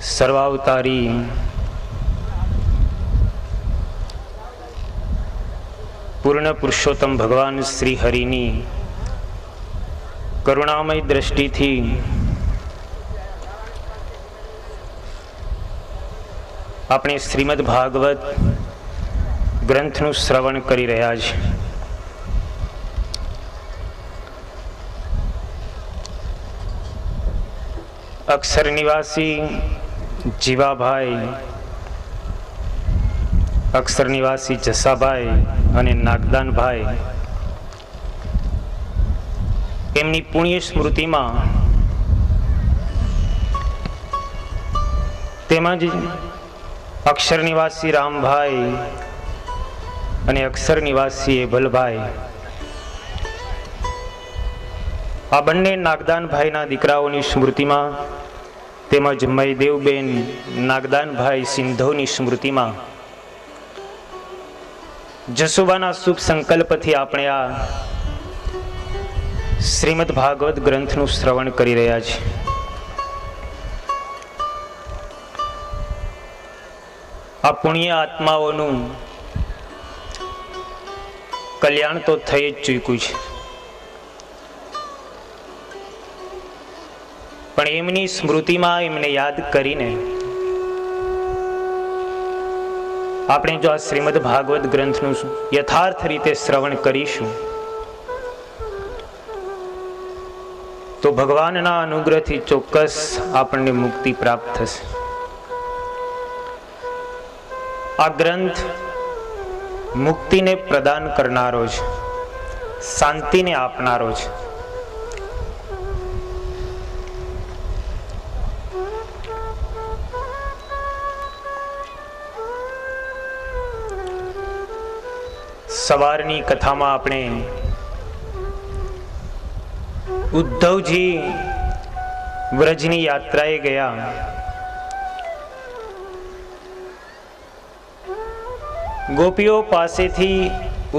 સર્વાવતારી પૂર્ણ પુરુષોત્તમ ભગવાન શ્રી હરિની કરુણામય દ્રષ્ટિથી આપણે શ્રીમદ ભાગવત ગ્રંથનું શ્રવણ કરી રહ્યા છીએ. અક્ષર નિવાસી જીવાભાઈ, અક્ષર નિવાસી જસાભાઈ અને નાગદાનભાઈ, એમની પુણ્ય સ્મૃતિમાં તેમજ અક્ષર નિવાસી રામભાઈ અને અક્ષર નિવાસી એભલભાઈ, આ બંને નાગદાનભાઈના દીકરાઓની સ્મૃતિમાં તેમજ મયદેવબેન નાગદાનભાઈ સિંધોની સ્મૃતિમાં જસુબાના શુભ સંકલ્પથી આપણે આ શ્રીમદ ભાગવત ગ્રંથનું શ્રવણ કરી રહ્યા છીએ. આ પુણ્ય આત્માઓનું કલ્યાણ તો થઈ જ ચૂક્યું છે, પણ એમની સ્મૃતિમાં એમને યાદ કરીને આપણે જો આ શ્રીમદ ભાગવત ગ્રંથનું યથાર્થ રીતે શ્રવણ કરીશું તો ભગવાનના અનુગ્રહથી ચોક્કસ આપણને મુક્તિ પ્રાપ્ત થશે. આ ગ્રંથ મુક્તિને પ્રદાન કરનારો છે, શાંતિને આપનારો છે. સવારની કથામાં આપણે ઉદ્ધવજી વ્રજની યાત્રાએ ગયા, ગોપીઓ પાસેથી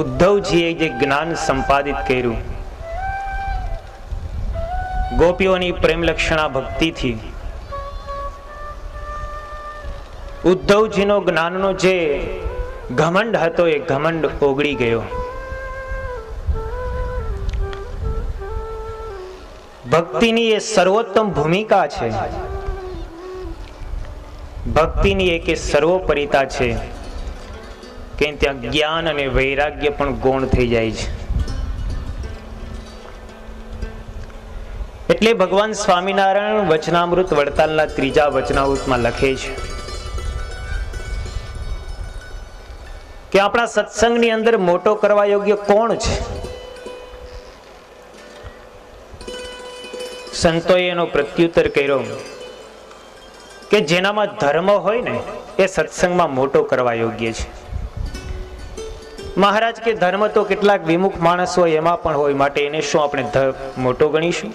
ઉદ્ધવજીએ જે જ્ઞાન સંપાદિત કર્યું, ગોપીઓની પ્રેમલક્ષણા ભક્તિથી ઉદ્ધવજીનો જ્ઞાનનો જે ઘમંડ હતો એ ઘમંડ ઓગળી ગયો. ભક્તિની એ સર્વોત્તમ ભૂમિકા છે, ભક્તિની એક એ સર્વોપરિતા છે કે ત્યાં જ્ઞાન અને વૈરાગ્ય પણ ગૌણ થઈ જાય છે. એટલે ભગવાન સ્વામિનારાયણ વચનામૃત વડતાલના 3જા વચનામૃતમાં લખે છે કે આપણા સત્સંગની અંદર મોટો કરવા યોગ્ય કોણ છે? સંતોએ એનો પ્રત્યુત્તર કર્યો કે જેનામાં ધર્મ હોય ને એ સત્સંગમાં મોટો કરવા યોગ્ય છે. મહારાજ કે ધર્મ તો કેટલાક વિમુખ માણસ હોય એમાં પણ હોય, માટે એને શું આપણે મોટો ગણીશું?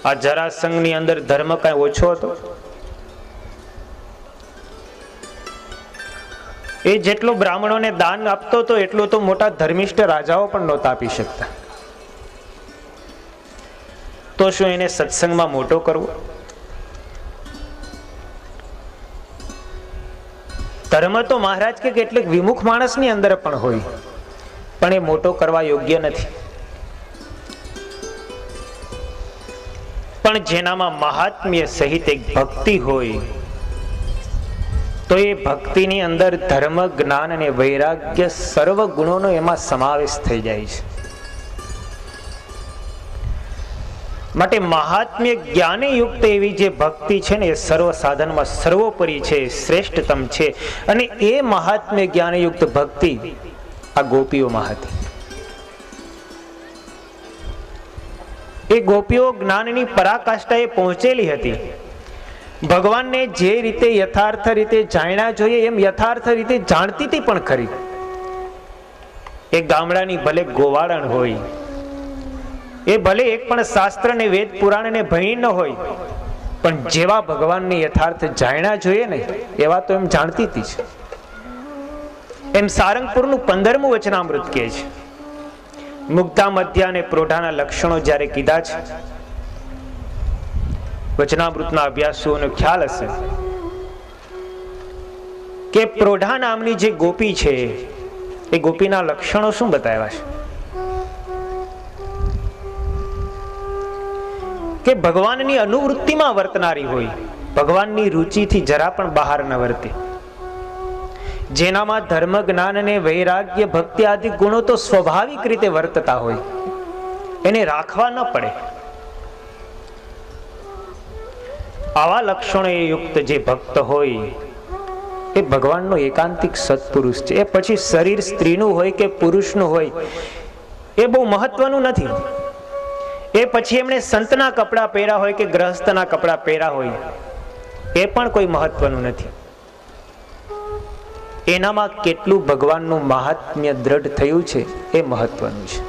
આ જરાસંઘની અંદર ધર્મ કઈ ઓછો હતો? એ જેટલો બ્રાહ્મણોને દાન આપતો હતો એટલું તો મોટા ધર્મિષ્ઠ રાજાઓ પણ નહોતા આપી શકતા. તો શું એને સત્સંગમાં મોટો કરવો? ધર્મ તો મહારાજ કે કેટલીક વિમુખ માણસની અંદર પણ હોય, પણ એ મોટો કરવા યોગ્ય નથી. પણ જેનામાં મહાત્મ્ય સહિત એક ભક્તિ હોય તો એ ભક્તિની અંદર ધર્મ, જ્ઞાન અને વૈરાગ્ય સર્વ ગુણોનો એમાં સમાવેશ થઈ જાય છે. માટે મહાત્મ્ય જ્ઞાને યુક્ત એવી જે ભક્તિ છે ને એ સર્વ સાધનમાં સર્વોપરી છે, શ્રેષ્ઠતમ છે. અને એ મહાત્મ્ય જ્ઞાને યુક્ત ભક્તિ આ ગોપીઓમાં હતી. એ ગોપીઓ જ્ઞાનની પરાકાષ્ઠાએ પહોંચેલી હતી. ભગવાનને જે રીતે યથાર્થ રીતે જાણ્યા જોઈએ એમ યથાર્થ રીતે જાણતી હતી પણ ખરી. એ ગામડાની ભલે ગોવાળણ હોય, એ ભલે એક પણ શાસ્ત્ર ને વેદ પુરાણ ને ભણી ન હોય, પણ જેવા ભગવાનને યથાર્થ જાણ્યા જોઈએ ને એવા તો એમ જાણતી હતી. એમ સારંગપુરનું 15મું વચનામૃત કહે છે. મુગ્ધા, મધ્યા અને પ્રોઢાના લક્ષણો જ્યારે કીધા છે વચનામૃતના અભ્યાસોનો ખ્યાલ હશે કે પ્રોઢા નામની જે ગોપી છે એ ગોપીના લક્ષણો શું બતાવ્યા છે કે ભગવાનની અનુવૃત્તિમાં વર્તનારી હોય, ભગવાનની રુચિથી જરા પણ બહાર ન વર્તે, જેનામાં ધર્મ જ્ઞાન અને વૈરાગ્ય ભક્તિ આદિ ગુણો તો સ્વાભાવિક રીતે વર્તતા હોય, એને રાખવા ન પડે. આવા લક્ષણો યુક્ત જે ભક્ત હોય એ ભગવાનનો એકાંતિક સત્પુરુષ છે. એ પછી શરીર સ્ત્રીનું હોય કે પુરુષનું હોય એ બહુ મહત્વનું નથી. એ પછી એમણે સંતના કપડાં પહેર્યા હોય કે ગ્રહસ્થના કપડાં પહેર્યા હોય એ પણ કોઈ મહત્વનું નથી. એનામાં કેટલું ભગવાનનું મહાત્મ્ય દ્રઢ થયું છે એ મહત્વનું છે.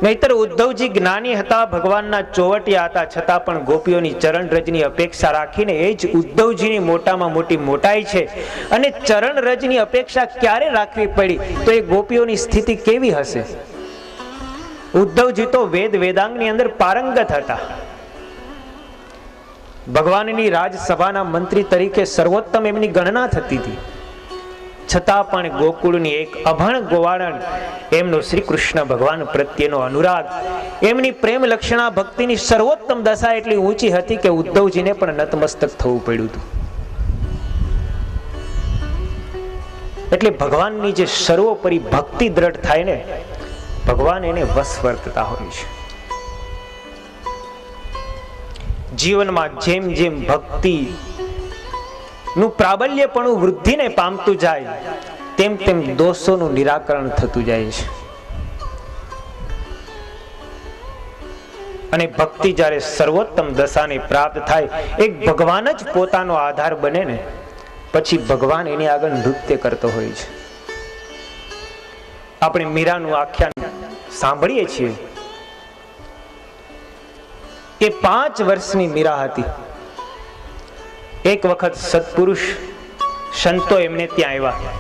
નહીતર ઉદ્ધવજી જ્ઞાની હતા, ભગવાનના ચોવટિયા હતા, છતાં પણ ગોપીઓની ચરણ રજની અપેક્ષા રાખીને એ જ ઉદ્ધવજીની મોટામાં મોટી મોટાઈ છે. અને ચરણ રજની અપેક્ષા ક્યારે રાખવી પડી તો એ ગોપીઓની સ્થિતિ કેવી હશે? ઉદ્ધવજી તો વેદ વેદાંગની અંદર પારંગત હતા. ભગવાનની રાજસભાના મંત્રી તરીકે સર્વોત્તમ એમની ગણના થતી હતી, છતાં પણ ગોકુળની એક અભણ ગોવાળણ એમનો શ્રી કૃષ્ણ ભગવાન પ્રત્યેનો અનુરાગ, એમની પ્રેમ લક્ષણા ભક્તિની સર્વોત્તમ દશા એટલી ઊંચી હતી કે ઉદ્ધવજીને પણ નતમસ્તક થવું પડ્યું હતું. એટલે ભગવાનની જે સર્વોપરી ભક્તિ દ્રઢ થાય ને, ભગવાન એને વશ વર્તતા હોય છે. જીવનમાં જેમ જેમ ભક્તિ નું પ્રાબલ્યપણું વૃદ્ધિને પામતું જાય તેમ તેમ દોષોનું નિરાકરણ થતું જાય છે. અને ભક્તિ જ્યારે સર્વોત્તમ દશાને પ્રાપ્ત થાય, એક ભગવાન જ પોતાનો આધાર બને ને, પછી ભગવાન એની આગળ નૃત્ય કરતો હોય છે. આપણે મીરાનું આખ્યાન સાંભળીએ છીએ કે 5 વર્ષની મીરા હતી. એક વખત સત્પુરુષ સંતો એમને ત્યાં આવ્યા.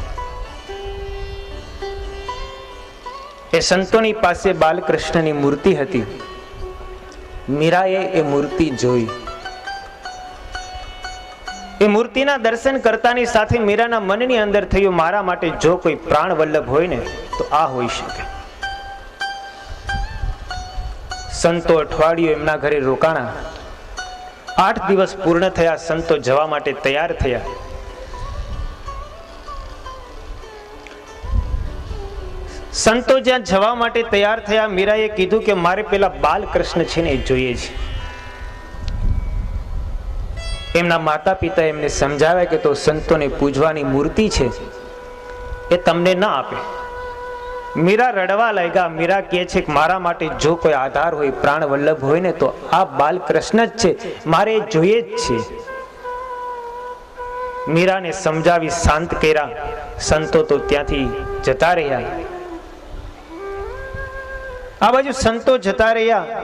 એ સંતોની પાસે બાલકૃષ્ણની મૂર્તિ હતી. મીરાએ એ મૂર્તિ જોઈ. એ મૂર્તિના દર્શન કરતાની સાથે મીરાના મનની અંદર થયું, મારા માટે જો કોઈ પ્રાણ વલ્લભ હોય ને તો આ હોઈ શકે. સંતો અઠવાડિયું એમના ઘરે રોકાણા. 8 દિવસ પૂર્ણ થયા, સંતો જવા માટે તૈયાર થયા. સંતો જ્યાં જવા માટે તૈયાર થયા, મીરાએ કીધું કે મારે પેલા બાલકૃષ્ણ છે ને એ જોઈએ છે. એમના માતા પિતા એમને સમજાવ્યા કે તો સંતોને પૂજવાની મૂર્તિ છે એ તમને ના આપે. મીરા રડવા લાગ્યા. મીરા કહે છે કે મારા માટે જો કોઈ આધાર હોય, પ્રાણ વલ્લભ હોય ને તો આ બાલકૃષ્ણ જ છે, મારે જોઈએ જ છે. મીરાને સમજાવી શાંત કર્યા. સંતો તો ત્યાંથી જતા રહ્યા. આ બાજુ સંતો જતા રહ્યા.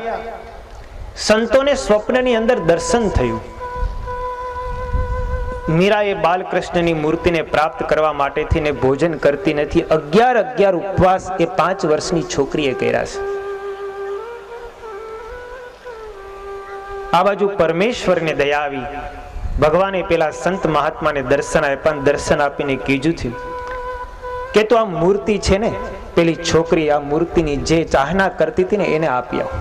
સંતોને સ્વપ્નની અંદર દર્શન થયું. મીરા એ બાલકૃષ્ણની મૂર્તિને પ્રાપ્ત કરવા માટેથી ને ભોજન કરતી નથી. 11 ઉપવાસ એ 5 વર્ષની છોકરીએ કર્યા છે. આ બાજુ પરમેશ્વરને દયા આવી. ભગવાને પેલા સંત મહાત્માને દર્શન આપ્યા. દર્શન આપીને કીધું થયું કે તો આ મૂર્તિ છે ને, પેલી છોકરી આ મૂર્તિની જે ચાહના કરતી હતી ને એને આપી આવો.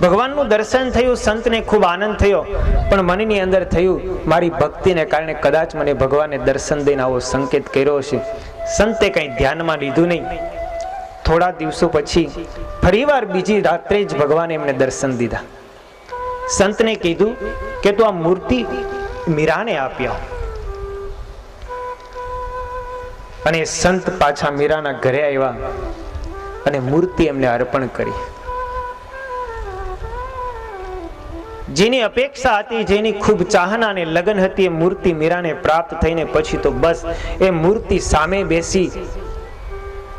ભગવાનનું દર્શન થયું. સંતને ખૂબ આનંદ થયો, પણ મનની અંદર થયું મારી ભક્તિને કારણે કદાચ મને ભગવાને દર્શન દઈને આવો સંકેત કર્યો છે. સંતે કંઈ ધ્યાનમાં લીધું નહીં. થોડા દિવસો પછી ફરીવાર બીજી રાત્રે જ ભગવાને એમને દર્શન દીધા. સંતને કીધું કે તું આ મૂર્તિ મીરાને આપી આવો. અને સંત પાછા મીરાના ઘરે આવ્યા અને મૂર્તિ એમને અર્પણ કરી. જેની અપેક્ષા હતી, જેની ખૂબ ચાહના અને લગન હતી, એ મૂર્તિ મીરાને પ્રાપ્ત થઈને પછી તો બસ એ મૂર્તિ સામે બેસી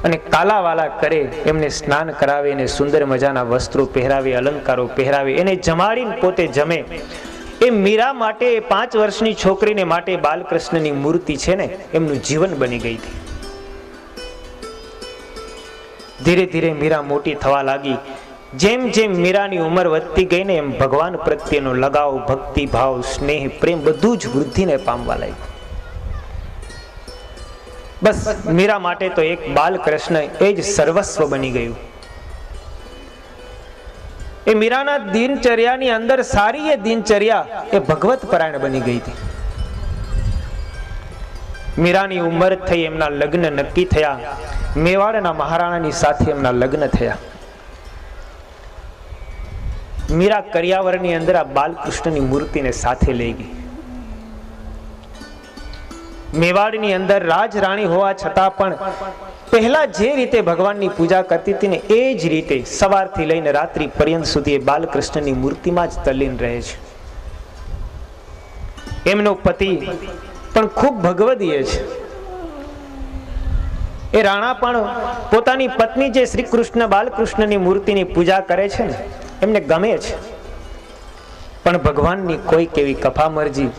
અને કાલાવાલા કરે, એમને સ્નાન કરાવે, એને સુંદર મજાના વસ્ત્રો પહેરાવે, અલંકારો પહેરાવે, એને જમાડીને પોતે જમે. એ મીરા માટે, 5 વર્ષની છોકરીને માટે બાલકૃષ્ણની મૂર્તિ છે ને એમનું જીવન બની ગઈ હતી. ધીરે ધીરે મીરા મોટી થવા લાગી. જેમ જેમ મીરાની ઉંમર વધતી ગઈ ને એમ ભગવાન પ્રત્યેનો લગાવ, ભક્તિ ભાવ, સ્નેહ, પ્રેમ બધું જ વૃદ્ધિને પામવા લાગ્યું. બસ મીરા માટે તો એક બાલકૃષ્ણ એ જ સર્વસ્વ બની ગયું. એ મીરાના દિનચર્યાની અંદર સારી એ દિનચર્યા એ ભગવત પરાયણ બની ગઈ હતી. મીરાની ઉંમર થઈ, એમના લગ્ન નક્કી થયા. મેવાડના મહારાણાની સાથે એમના લગ્ન થયા. મીરા કરિયાવરની અંદર આ બાલકૃષ્ણની મૂર્તિને સાથે લઈ ગઈ. મેવાડની અંદર રાજરાણી હોવા છતાં પણ પહેલા જે રીતે ભગવાનની પૂજા કરતી હતી ને એ જ રીતે સવારથી લઈને રાત્રિ પર્યંત સુધી એ બાલકૃષ્ણની મૂર્તિમાં જ તલ્લીન રહે છે. એમનો પતિ પણ ખૂબ ભગવદીય છે. એ રાણા પણ પોતાની પત્ની જે શ્રી કૃષ્ણ બાલકૃષ્ણની મૂર્તિની પૂજા કરે છે ને એમને ગમે છે. પણ ભગવાનની કોઈક એવી કફા મરજી,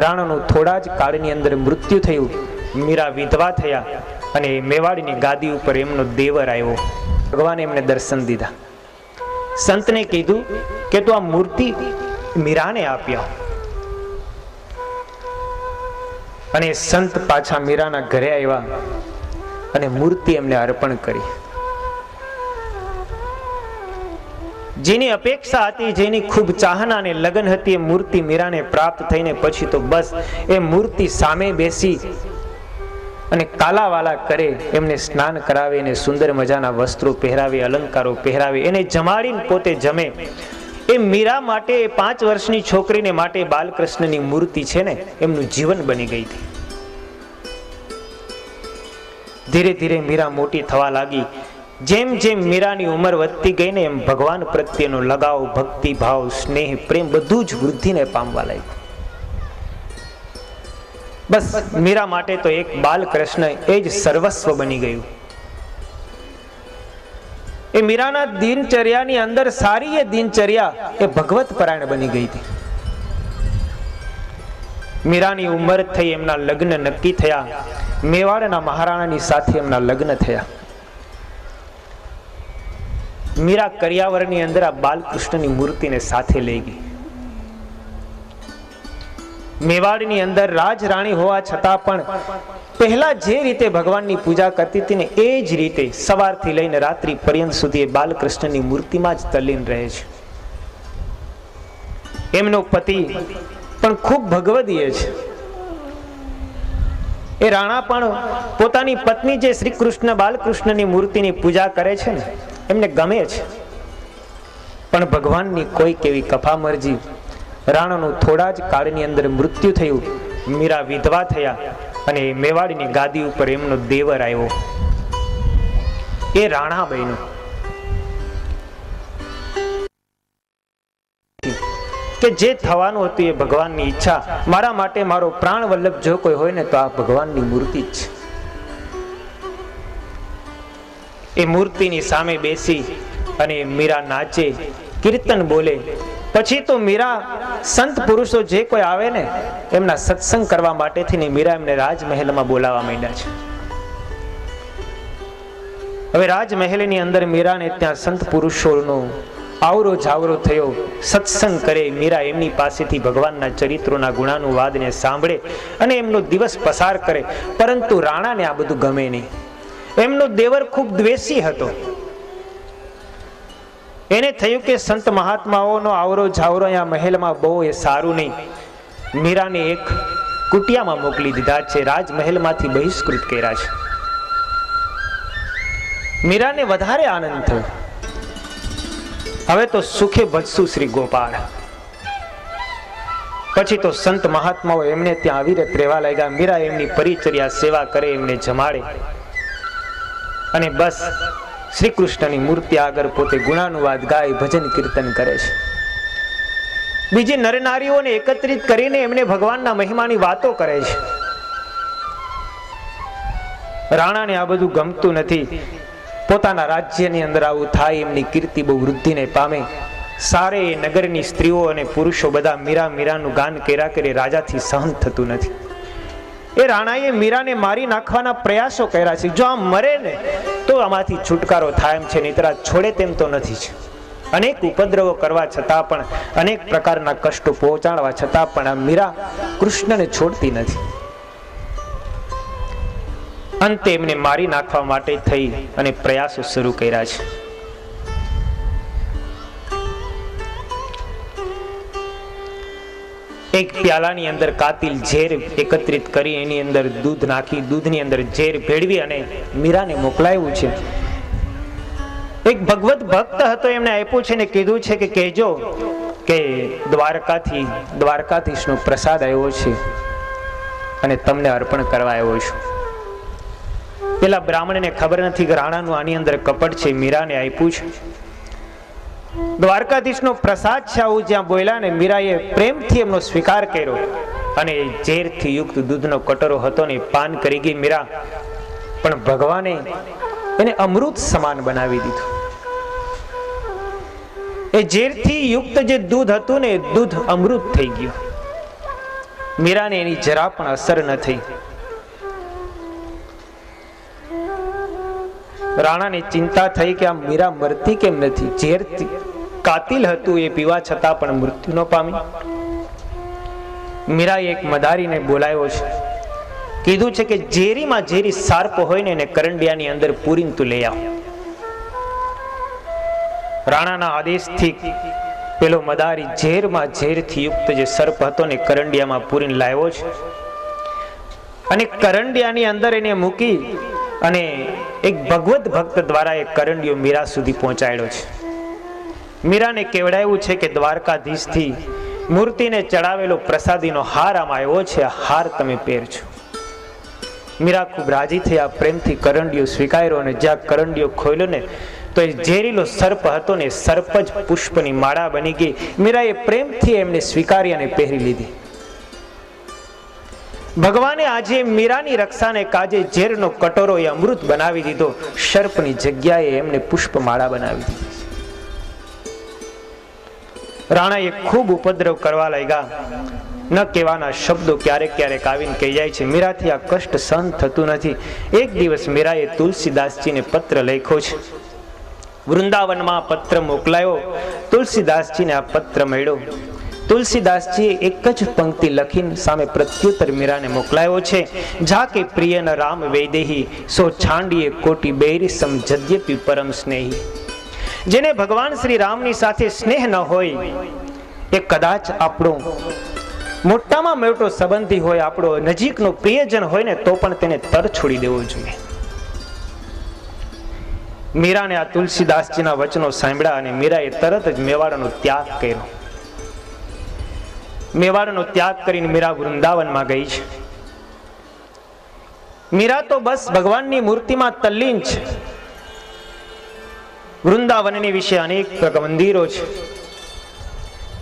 રાણાનું થોડા જ કાળની અંદર મૃત્યુ થયું. મીરા વિધવા થયા અને મેવાડની ગાદી ઉપર એમનો દેવર આવ્યો. ભગવાને એમને દર્શન દીધા. સંતને કીધું કે તું આ મૂર્તિ મીરાને આપ્યા. અને સંત પાછા મીરાના ઘરે આવ્યા અને મૂર્તિ એમને અર્પણ કરી. જેની અપેક્ષા હતી, જેની ખૂબ ચાહના અને લગન હતી, એ મૂર્તિ મીરાને પ્રાપ્ત થઈને પછી તો બસ એ મૂર્તિ સામે બેસી અને કાલાવાલા કરે, એમને સ્નાન કરાવે, એને સુંદર મજાના વસ્ત્રો પહેરાવે, અલંકારો પહેરાવે, એને જમાડીને પોતે જમે. એ મીરા માટે, 5 વર્ષની છોકરીને માટે બાલકૃષ્ણની મૂર્તિ છે ને એમનું જીવન બની ગઈ હતી. ધીરે ધીરે મીરા મોટી થવા લાગી. જેમ જેમ મીરાની ઉંમર વધતી ગઈ ને એમ ભગવાન પ્રત્યેનો લગાવ, ભક્તિ ભાવ, સ્નેહ, પ્રેમ બધું જ વૃદ્ધિને પામવા લાગ્યું. બસ મીરા માટે તો એક બાલકૃષ્ણ એ જ સર્વસ્વ બની ગયું. એ મીરાના દિનચર્યાની અંદર સારી એ દિનચર્યા એ ભગવત પરાયણ બની ગઈ હતી. મીરાની ઉંમર થઈ, એમના લગ્ન નક્કી થયા. મેવાડના મહારાણાની સાથે એમના લગ્ન થયા. મીરા કરિયાવરની અંદર આ બાલકૃષ્ણની મૂર્તિને સાથે લઈ ગઈ. મેવાડની અંદર રાજરાણી હોવા છતાં પણ પહેલા જે રીતે ભગવાનની પૂજા કરતી હતી ને એ જ રીતે સવારથી લઈને રાત્રિ પર્યંત સુધી એ બાલકૃષ્ણની મૂર્તિમાં જ તલ્લીન રહે છે. એમનો પતિ પણ ખૂબ ભગવદીય છે. એ રાણા પણ પોતાની પત્ની જે શ્રી કૃષ્ણ બાલકૃષ્ણની મૂર્તિની પૂજા કરે છે ને એમને ગમે છે. પણ ભગવાનની કોઈક એવી કફા મરજી, રાણાનું થોડા જ કાળની અંદર મૃત્યુ થયું. મીરા વિધવા થયા અને મેવાડની ગાદી ઉપર એમનો દેવર આવ્યો. એ રાણા બન્યો. કે જે થવાનું હતું એ ભગવાનની ઈચ્છા. મારા માટે મારો પ્રાણ વલ્લભ જો કોઈ હોય ને તો આ ભગવાનની મૂર્તિ જ છે. એ મૂર્તિની સામે બેસી અને મીરા નાચે, કીર્તન બોલે. પછી તો મીરા સંત પુરુષો જે કોઈ આવે ને એમના સત્સંગ કરવા માટેથી ને મીરા એમને રાજમહેલમાં બોલાવવા માંડ્યા છે. હવે રાજમહેલની અંદર મીરાને ત્યાં સંત પુરુષોનો આવરો જાવરો થયો. સત્સંગ કરે, મીરા એમની પાસેથી ભગવાનના ચરિત્રોના ગુણાનુવાદને સાંભળે અને એમનો દિવસ પસાર કરે. પરંતુ રાણાને આ બધું ગમે નહીં. એમનો દેવર ખૂબ દ્વેષી હતો. એને થયું કે સંત મહાત્માઓનો આવરો જાવરો અહીંયા મહેલમાં બહુ એ સારું નહીં. મીરાને એક કુટિયામાં મોકલી દીધા છે, રાજમહેલમાંથી બહિષ્કૃત કર્યા છે. મીરાને વધારે આનંદ થયો. હવે તો સુખે ભજશું શ્રી ગોપાળ. પછી તો સંત મહાત્માઓ એમને ત્યાં અવિરત રહેવા લાગ્યા. મીરા એમની પરિચર્યા સેવા કરે, એમને જમાડે અને બસ શ્રી કૃષ્ણની મૂર્તિ આગળ પોતે ગુણાનુવાદ ગાય, ભજન કીર્તન કરે છે. બીજી નરનારીઓને એકત્રિત કરીને એમને ભગવાનના મહિમાની વાતો કરે છે. રાણાને આ બધું ગમતું નથી. પોતાના રાજ્યની અંદર આવું થાય, એમની કીર્તિ બહુ વૃદ્ધિને પામે. સારે નગરની સ્ત્રીઓ અને પુરુષો બધા મીરા મીરાનું ગાન કર્યા કરે. રાજાથી સહન થતું નથી. એ રાણાએ મીરાને મારી નાખવાના પ્રયાસો કર્યા છે. જો આ મરે ને તો આમાંથી છુટકારો થાય એમ છે, નહીતર છોડે તેમ તો નથી છે. અનેક ઉપદ્રવો કરવા છતાં પણ, અનેક પ્રકારના કષ્ટો પહોંચાડવા છતાં પણ આ મીરા કૃષ્ણને છોડતી નથી. અંતે એમને મારી નાખવા માટે થઈ અને પ્રયાસો શરૂ કર્યા છે. એક પ્યાલાની અંદર કાતિલ ઝેર એકત્રિત કરી એની અંદર દૂધ નાખી, દૂધની અંદર ઝેર ભેળવી અને મીરાને મોકલાવ્યું છે. એક ભગવત ભક્ત હતો, એમને આપ્યું છે ને કીધું છે કે કહેજો કે દ્વારકાધીશનો પ્રસાદ આવ્યો છે અને તમને અર્પણ કરવા આવ્યો છું. પેલા બ્રાહ્મણને ખબર નથી કે રાણાનું આની અંદર કપટ છે. મીરાને આપ્યું છે દ્વારકાધીશનો પ્રસાદ છે આવું જ્યાં બોલ્યા ને મીરાએ પ્રેમથી એમનો સ્વીકાર કર્યો અને ઝેરથી યુક્ત દૂધનો કટોરો હતો ને પાન કરી ગઈ મીરા. પણ ભગવાને એને અમૃત સમાન બનાવી દીધું. એ ઝેરથી યુક્ત જે દૂધ હતું ને દૂધ અમૃત થઈ ગયું. મીરાને એની જરા પણ અસર ન થઈ. રાણાને ચિંતા થઈ કે આ મીરા મરતી કેમ નથી. ઝેરથી કાતિલ હતું એ પીવા છતાં પણ મૃત્યુ ન પામી. મીરાએ એક મદારીને બોલાવ્યો છે, કીધું છે કે ઝેરીમાં ઝેરી સાર્પ હોય ને એને કરંડિયાની અંદર પૂરીને તું લઈ આવ. રાણાના આદેશથી પેલો મદારી ઝેરમાં ઝેરથી યુક્ત જે સર્પ હતો ને કરંડિયામાં પૂરીને લાવ્યો છે અને કરંડિયાની અંદર એને મૂકી અને એક ભગવત ભક્ત દ્વારા એક કરંડિયો મીરા સુધી પહોંચાડ્યો છે. મીરાને કેવડાવ્યું છે કે દ્વારકાધીશથી મૂર્તિને ચડાવેલો પ્રસાદીનો હાર આમાં આવ્યો છે, આ હાર તમે પહેરજો. મીરા ખૂબ રાજી થયા, પ્રેમથી કરંડિયો સ્વીકાર્યો અને જ્યાં કરંડિયો ખોલ્યો ને તો એ ઝેરીલો સર્પ હતો ને સર્પ જ પુષ્પની માળા બની ગઈ. મીરાએ પ્રેમથી એમને સ્વીકારી અને પહેરી લીધી. ભગવાને આજે મીરાની રક્ષાને કાજે ઝેરનો કટોરો એ અમૃત બનાવી દીધો, સર્પની જગ્યાએ એમને પુષ્પમાળા બનાવી દીધી. રાણાએ ખૂબ ઉપદ્રવ કરવા લાગ્યા. ન કહેવાના શબ્દો ક્યારેક ક્યારેક આવીને કહી જાય છે. મીરાથી આ કષ્ટ સહન થતું નથી. એક દિવસ મીરાએ તુલસીદાસજીને પત્ર લખ્યો છે. વૃંદાવનમાં પત્ર મોકલાયો. તુલસીદાસજીને આ પત્ર મળ્યો. તુલસીદાસજીએ એક જ પંક્તિ લખીને સામે પ્રત્યુત્તર મીરાને મોકલાયો છે. જાકે પ્રિય ન રામ વૈદેહી સો છાંડીએ કોટી બેરી સમજદ્યપી પરમ સ્નેહી. જેને ભગવાન શ્રી રામની સાથે સ્નેહ ન હોય એ કદાચ આપણો મોટામાં મોટો સંબંધી હોય, આપણો નજીકનો પ્રિયજન હોય ને તો પણ તેને તર છોડી દેવો જોઈએ. મીરાને આ તુલસીદાસજીના વચનો સાંભળ્યા અને મીરાએ તરત જ મેવાડનો ત્યાગ કર્યો. મેવાડનો ત્યાગ કરીને મીરા વૃંદાવનમાં ગઈ છે. મીરા તો બસ ભગવાનની મૂર્તિમાં તલ્લીન છે. વૃંદાવનની વિશે અનેક મંદિરો છે.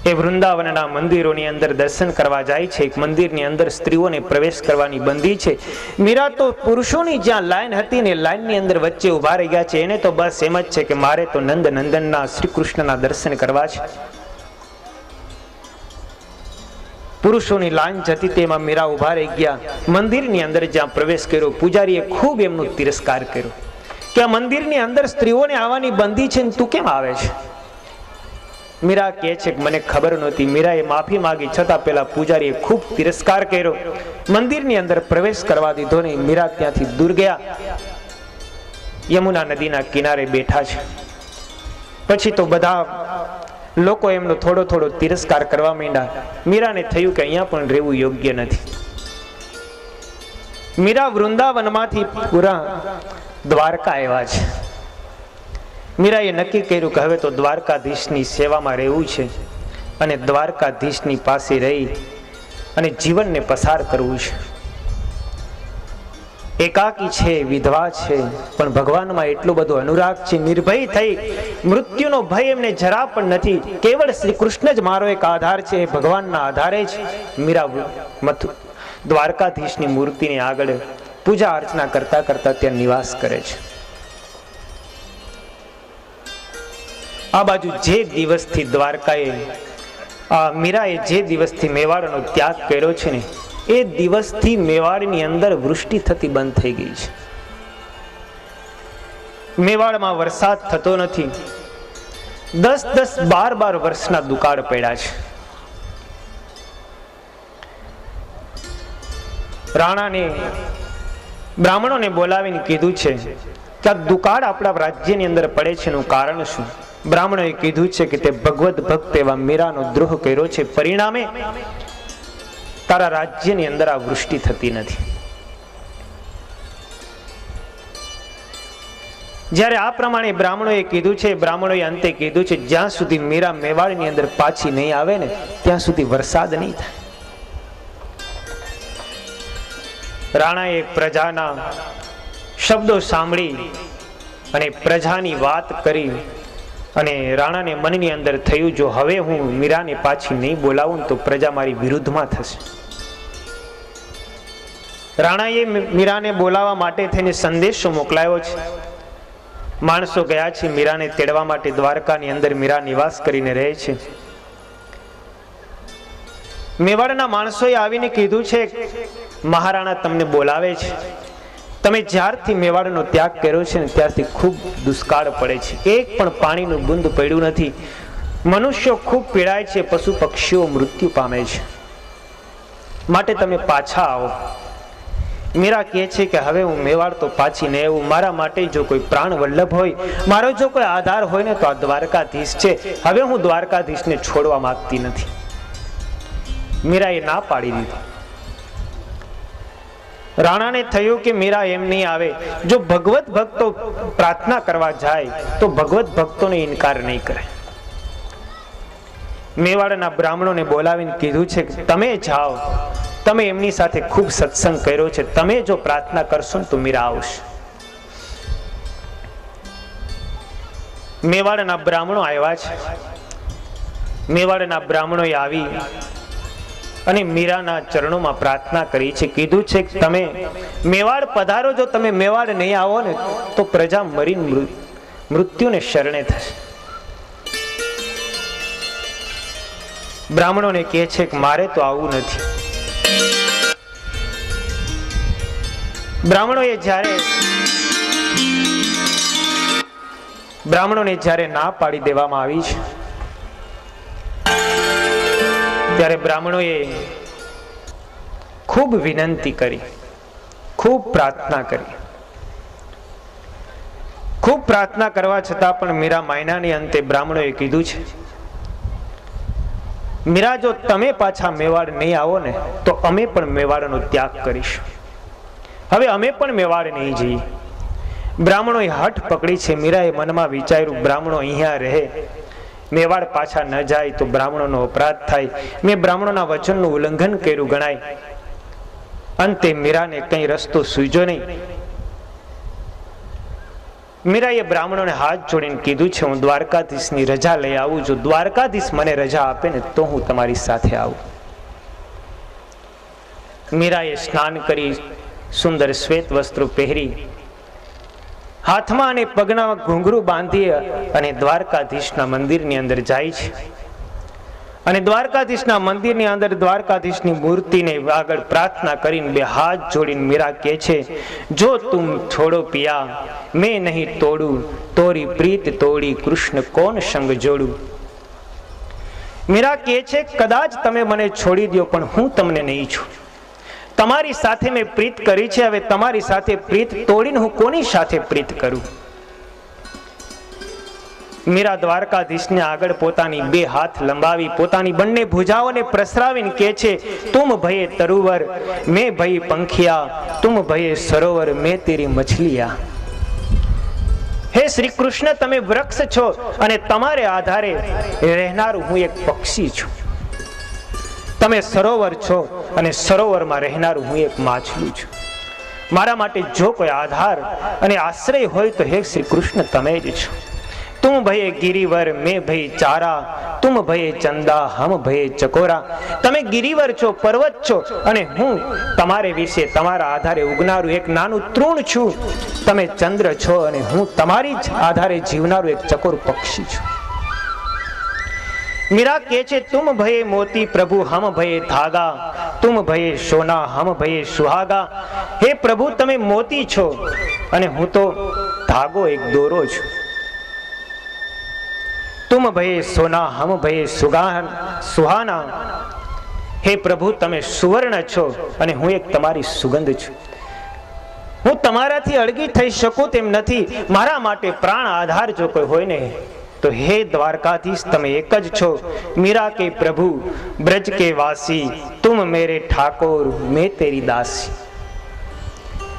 એ વૃંદાવનના મંદિરોની અંદર દર્શન કરવા જાય છે. એક મંદિરની અંદર સ્ત્રીઓને પ્રવેશ કરવાની બંધી છે. મીરા તો પુરુષોની જ્યાં લાઈન હતી ને લાઈનની અંદર વચ્ચે ઉભા રહી ગયા છે. એને તો બસ એમ જ છે કે મારે તો નંદ નંદનના શ્રી કૃષ્ણના દર્શન કરવા છે. પુરુષોની લાઈન જતી તેમાં મીરા ઉભા રહી ગયા. મંદિરની અંદર જ્યાં પ્રવેશ કર્યો પૂજારીએ ખૂબ એમનો તિરસ્કાર કર્યો કે આ મંદિરની અંદર સ્ત્રીઓને આવવાની બંધી છે ને તું કેમ આવે છે? મીરા કહે છે કે મને ખબર નહોતી. મીરાએ માફી માંગી છતાં પેલા પૂજારીએ ખૂબ તિરસ્કાર કર્યો. મંદિરની અંદર પ્રવેશ કરવા દીધો નહીં. મીરા ત્યાંથી દૂર ગયા. યમુના નદીના કિનારે બેઠા છે. પછી તો બધા લોકો એમનો થોડો થોડો તિરસ્કાર કરવા માંડ્યા. મીરાને થયું કે અહીંયા પણ રહેવું યોગ્ય નથી. મીરા વૃંદાવનમાંથી પૂરા દ્વારકા આવ્યા છે. મીરાએ નક્કી કર્યું કે હવે તો દ્વારકાધીશની સેવામાં રહેવું છે અને દ્વારકાધીશની પાસે રહી અને જીવનને પસાર કરવું છે. એકાકી છે, વિધવા છે, પણ ભગવાનમાં એટલો બધો અનુરાગ છે. નિર્ભય થઈ, મૃત્યુનો ભય એમને જરા પણ નથી. કેવળ શ્રી કૃષ્ણ જ મારો એક આધાર છે. ભગવાનના આધારે જ મીરા દ્વારકાધીશની મૂર્તિને આગળ પૂજા અર્ચના કરતા કરતા ત્યાં નિવાસ કરે છે. આ બાજુ જે દિવસથી દ્વારકાએ મીરાએ જે દિવસથી મેવાડનો ત્યાગ કર્યો છે ને એ દિવસથી મેવાડની અંદર વૃષ્ટિ થતી બંધ થઈ ગઈ છે. મેવાડમાં વરસાદ થતો નથી. 10-10, 12-12 વર્ષના દુકાળ પડ્યા છે. રાણાને બ્રાહ્મણોને બોલાવીને કીધું છે કે આ દુકાળ આપણા રાજ્યની અંદર પડે છે એનું કારણ શું? બ્રાહ્મણોએ કીધું છે કે તે ભગવત ભક્ત એવા મીરાનો દ્રોહ કર્યો છે, પરિણામે તારા રાજ્યની અંદર આ વૃષ્ટિ થતી નથી. જ્યારે આ પ્રમાણે બ્રાહ્મણોએ કીધું છે, બ્રાહ્મણોએ અંતે કીધું છે જ્યાં સુધી મીરા મેવાડની અંદર પાછી નહીં આવે ને ત્યાં સુધી વરસાદ નહીં થાય. રાણાએ પ્રજાના શબ્દો સાંભળી અને પ્રજાની વાત કરી અને રાણાને મનની અંદર થયું, જો હવે હું મીરાને પાછી નહીં બોલાવું તો પ્રજા મારી વિરુદ્ધમાં થશે. રાણાએ મીરાને બોલાવવા માટે થઈને સંદેશો મોકલાયો છે. માણસો ગયા છે મીરાને તેડવા માટે. દ્વારકાની અંદર મીરા નિવાસ કરીને રહે છે. મેવાડના માણસોએ આવીને કીધું છે મહારાણા તમને બોલાવે છે. તમે જ્યારથી મેવાડનો ત્યાગ કર્યો છે ને ત્યારથી ખૂબ દુષ્કાળ પડે છે, એક પણ પાણીનું બુંદ પડ્યું નથી. મનુષ્યો ખૂબ પીડાય છે, પશુ પક્ષીઓ મૃત્યુ પામે છે, માટે તમે પાછા આવો. મીરા કહે છે કે હવે હું મેવાડ તો પાછી નહીં આવું. મારા માટે જો કોઈ પ્રાણ વલ્લભ હોય, મારો જો કોઈ આધાર હોય ને તો આ દ્વારકાધીશ છે. હવે હું દ્વારકાધીશને છોડવા માંગતી નથી. મીરાએ ના પાડી દીધી. રાણાને થયું કે મીરા એમ નહીં આવે. જો ભગવત ભક્તો પ્રાર્થના કરવા જાય તો ભગવત ભક્તોને ઇનકાર નહીં કરે. મેવાડના બ્રાહ્મણોને બોલાવીને કીધું છે કે તમે જાઓ, તમે એમની સાથે ખૂબ સત્સંગ કર્યો છે, તમે જો પ્રાર્થના કરશો ને તો મીરા આવશે. મેવાડના બ્રાહ્મણો આવ્યા છે. મેવાડના બ્રાહ્મણોએ આવી અને મીરાના ચરણોમાં પ્રાર્થના કરી છે. કીધું છે કે તમે મેવાડ પધારો. જો તમે મેવાડ નહીં આવો ને તો પ્રજા મરીને મૃત્યુને શરણે થશે. બ્રાહ્મણોને કહે છે કે મારે તો આવવું નથી. બ્રાહ્મણોને જ્યારે ના પાડી દેવામાં આવી છે ત્યારે બ્રાહ્મણોએ ખૂબ વિનંતી કરી, ખૂબ પ્રાર્થના કરી. ખૂબ પ્રાર્થના કરવા છતાં પણ મીરા માયનાની અંતે બ્રાહ્મણોએ કીધું છે મીરા જો તમે પાછા મેવાડ નહીં આવો ને તો અમે પણ મેવાડનો ત્યાગ કરીશું. હવે અમે પણ મેવાડ નહીં જઈએ. બ્રાહ્મણોએ હઠ પકડી છે. મીરાએ મનમાં વિચાર્યું બ્રાહ્મણો અહીંયા રહે, મેવાડ પાછા ન જાય તો બ્રાહ્મણોનો અપરાધ થાય. મેં બ્રાહ્મણોના વચનનું ઉલ્લંઘન કર્યું ગણાય. અંતે મીરાને કંઈ રસ્તો સૂઝ્યો નહીં. મીરાએ બ્રાહ્મણોને હાથ જોડીને કીધું છે હું દ્વારકાધીશની રજા લઈ આવું છું. દ્વારકાધીશ મને રજા આપે ને તો હું તમારી સાથે આવું. મીરાએ સ્નાન કરી, સુંદર શ્વેત વસ્ત્રો પહેરી, હાથમાં અને પગના ઘૂંઘરું બાંધી અને દ્વારકાધીશના મંદિરની અંદર જાય છે. અને દ્વારકાધીશના મંદિરની અંદર દ્વારકાધીશની મૂર્તિને આગળ પ્રાર્થના કરીને બે હાથ જોડીને મીરા કહે છે જો તુમ છોડો પિયા મેં નહીં તોડું, તોરી પ્રીત તોડી કૃષ્ણ કોણ સંગ જોડું. મીરા કહે છે કદાચ તમે મને છોડી દો પણ હું તમને નહીં છું. તમારી સાથે મેં પ્રીત કરી છે, હવે તમારી સાથે પ્રીત તોડીને હું કોની સાથે પ્રીત કરું. મીરા દ્વારકાધીશને આગળ પોતાની બે હાથ લંબાવી પોતાની બંને ભુજાઓને પ્રસરાવીને કહે છે તુમ ભયે તરુવર મેં ભય પંખિયા, તુમ ભયે સરોવર મેં તેરી મછલિયા. હે શ્રી કૃષ્ણ, તમે વૃક્ષ છો અને તમારે આધારે રહેનારું હું એક પક્ષી છું. તમે સરોવર છો અને સરોવરમાં રહેનારું હું એક માછલું છું. મારા માટે જો કોઈ આધાર અને આશ્રય હોય તો હે શ્રી કૃષ્ણ તમે જ છો. તુમ ભયે ગિરિવર મેં ભય ચારા, તુમ ભયે ચંદા હમ ભયે ચકોરા. તમે ગિરિવર છો, પર્વત છો અને હું તમારે વિશે તમારા આધારે ઉગનારું એક નાનું તૃણ છું. તમે ચંદ્ર છો અને હું તમારી જ આધારે જીવનારું એક ચકોર પક્ષી છું. મીરા કહે છે તુમ ભયે મોતી પ્રભુ હમ ભયે ધાગા, તુમ ભયે સોના હમ ભયે સુહાગા. હે પ્રભુ તમે મોતી છો અને હું તો ધાગો એક દોરો છું. તુમ તુમ ભયે સોના હમ ભયે સુહાના. હે પ્રભુ, તમે સુવર્ણ છો અને હું એક તમારી સુગંધ છું. હું તમારાથી અળગી થઈ શકું તેમ નથી. મારા માટે પ્રાણ આધાર જો કોઈ હોય ને તો હે દ્વારકાધીશ, તમે એક જ છો. મીરા કે પ્રભુ બ્રજ કે વાસી, તુમ મેરે ઠાકોર મેં તેરી દાસી.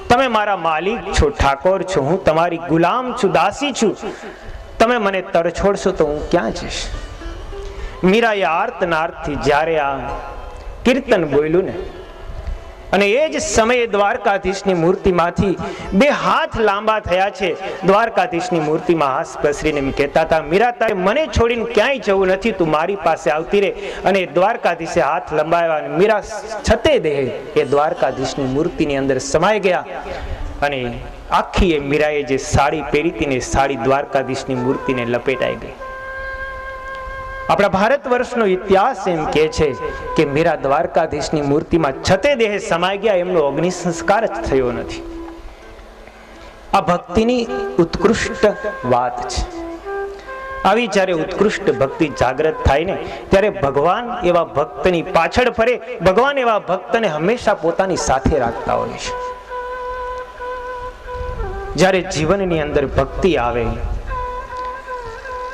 તમે મારા માલિક છો, ઠાકોર છો, હું તમારી ગુલામ છું, દાસી છું. તમે મને તરછોડશો તો હું ક્યાં જઈશ? મીરાએ આર્તનાર્થથી જ્યારે આ કીર્તન બોલ્યું ને, અને એ જ સમયે દ્વારકાધીશની મૂર્તિમાંથી બે હાથ લાંબા થયા છે. દ્વારકાધીશની મૂર્તિમાં હાથ પ્રસરીને એમ કહેતા હતા, મીરા, તારે મને છોડીને ક્યાંય જવું નથી, તું મારી પાસે આવતી રહે. અને દ્વારકાધીશે હાથ લંબાવ્યા અને મીરા છતે દેહે એ દ્વારકાધીશની મૂર્તિની અંદર સમાઈ ગયા. અને આખી એ મીરાએ જે સાડી પહેરી હતી ને, સાડી દ્વારકાધીશની મૂર્તિને લપેટાઈ ગઈ. આપણા ભારત વર્ષનો ઇતિહાસ એમ કહે છે કે મીરા દ્વારકાધીશની મૂર્તિમાં છતે દેહે સમાઈ ગયા, એમનો અગ્નિ સંસ્કાર જ થયો નથી. આ ભક્તિની ઉત્કૃષ્ટ વાત છે. આવી જ્યારે ઉત્કૃષ્ટ ભક્તિ જાગૃત થાય ને, ત્યારે ભગવાન એવા ભક્તની પાછળ ફરે. ભગવાન એવા ભક્તને હંમેશા પોતાની સાથે રાખતા હોય છે. જ્યારે જીવનની અંદર ભક્તિ આવે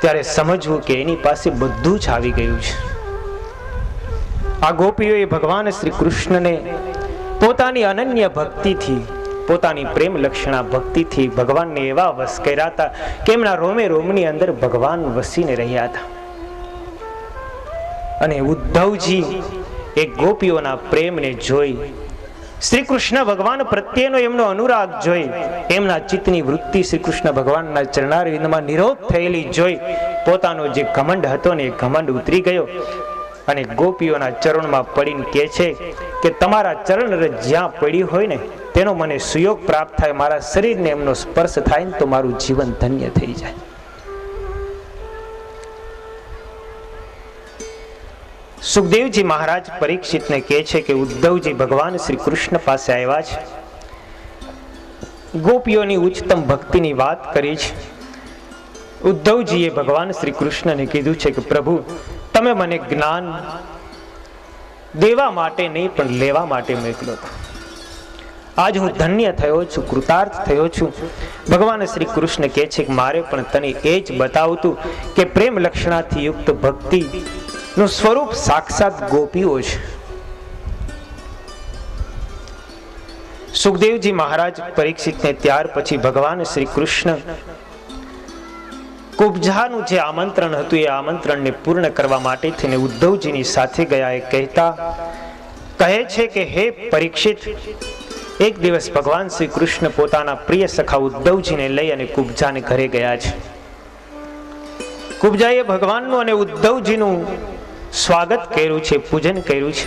ત્યારે સમજવું કે એની પાસે બધું જ આવી ગયું છે. આ ગોપીઓએ ભગવાન શ્રી કૃષ્ણને પોતાની અનન્ય ભક્તિથી, પોતાની પ્રેમ લક્ષણા ભક્તિથી ભગવાનને એવા વશ કર્યા હતા કે એમના રોમે રોમની અંદર ભગવાન વસીને રહ્યા હતા. અને ઉદ્ધવજી એ ગોપીઓના પ્રેમને જોઈ, શ્રી કૃષ્ણ ભગવાન પ્રત્યેનો એમનો અનુરાગ જોઈ, એમના ચિત્તની વૃત્તિ શ્રી કૃષ્ણ ભગવાનના ચરણારવિંદમાં નિરોધ થયેલી જોઈ, પોતાનો જે ઘમંડ હતો ને એ ઘમંડ ઉતરી ગયો. અને ગોપીઓના ચરણમાં પડીને કહે છે કે તમારા ચરણ જ્યાં પડી હોય ને તેનો મને સુયોગ પ્રાપ્ત થાય, મારા શરીરને એમનો સ્પર્શ થાય ને તો મારું જીવન ધન્ય થઈ જાય. સુખદેવજી મહારાજ પરીક્ષિતને કહે છે કે ઉદ્ધવજી ભગવાન શ્રી કૃષ્ણ પાસે આવ્યા છે, ગોપીઓની ઉચ્ચતમ ભક્તિની વાત કરી છે. ઉદ્ધવજીએ ભગવાન શ્રી કૃષ્ણને કીધું છે કે પ્રભુ, તમે મને જ્ઞાન દેવા માટે નહીં પણ લેવા માટે મોકલો. આજ હું ધન્ય થયો છું, કૃતાર્થ થયો છું. ભગવાન શ્રી કૃષ્ણ કહે છે કે મારે પણ તને એ જ બતાવતું કે પ્રેમ લક્ષણાથી યુક્ત ભક્તિ નું સ્વરૂપ સાક્ષાત ગોપીઓ છે. સુખદેવજી મહારાજ પરીક્ષિતને ત્યાર પછી ભગવાન શ્રી કૃષ્ણ કુબ્જાનું જે આમંત્રણ હતું એ આમંત્રણને પૂર્ણ કરવા માટે થઈને ઉદ્ધવજીની સાથે ગયા. એ કહેતા કહે છે કે હે પરીક્ષિત, એક દિવસ ભગવાન શ્રી કૃષ્ણ પોતાના પ્રિય સખા ઉદ્ધવજીને લઈ અને કુબ્જાને ઘરે ગયા છે. કુબ્જાએ ભગવાનનું અને ઉદ્ધવજીનું સ્વાગત કર્યું છે, પૂજન કર્યું છે.